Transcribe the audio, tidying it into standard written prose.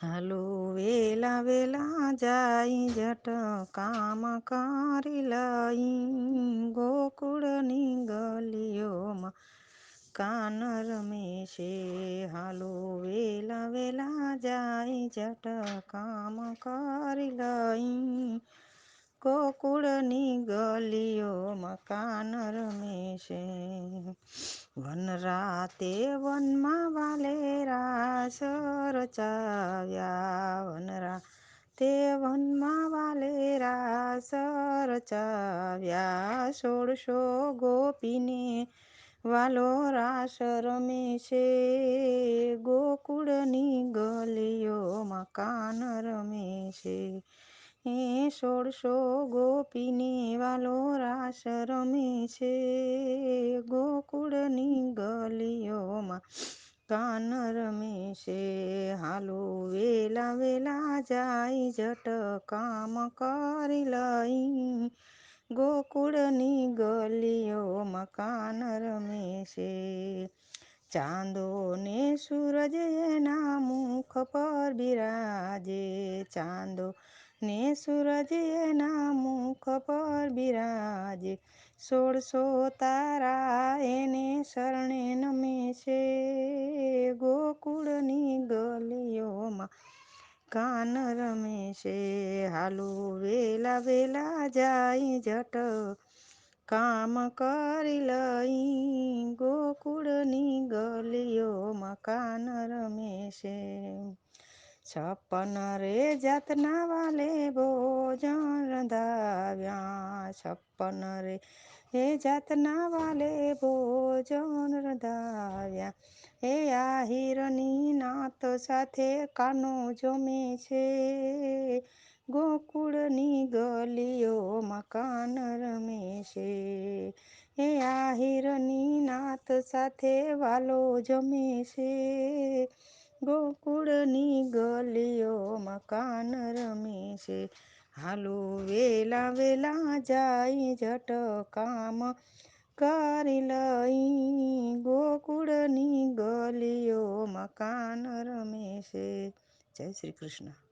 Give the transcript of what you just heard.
હાલો વેલા વેલા જાય જટ કામ કરી લઈ ગોકુળની ગલીઓમાં કાન રમે છે. હાલો વેલા વેલા જાય જટ કામ કરી લઈ ગોકુળની ગલીઓમાં કાન રમે છે. વન રાતે વનમાં વાલેરા રચાવ્યા વન રાતે વનમાં વાલેરા રચાવ્યા 16 ગોપીને વાલો રાસ રમે છે. ગોકુળની ગલીઓમાં કાન રમે છે. 16 ગોપીને વાલો રાસ રમે છે. ગોકુળની ગલીઓમાં કાન રમે છે. હાલો વેલા વેલા જાય જટ કામ કરી લઈ ગોકુળની ગલીઓમાં કાન રમે છે. ચાંદો ને સૂરજ એના મુખ પર બિરાજે ચાંદો ને સૂરજ એના મુખ પર બિરાજે 16 તારા એને શરણે નમે છે. ગોકુળની ગલીઓમાં કાન રમે છે. હાલો વેલા વેલા જાય જટ કામ કરી લઈ ગોકુળની ગલીઓમાં કાન રમે છે. 56 રે જાતના વાલે ભોજન રંધાવ્યા 56 રે જાતના વાલે ભોજન રંધાવ્યા આહિરની નાત સાથે કાનો જમે છે. ગોકુળની ગલીઓમાં કાન રમે છે. આહિરની નાત સાથે વાલો જમે છે. ગોકુળની ગલીઓમાં કાન રમે છે. હાલો વેલા વેલા જાય જટ કામ કરી લઈ ગોકુળની ગલીઓમાં કાન રમે છે. જય શ્રી કૃષ્ણ.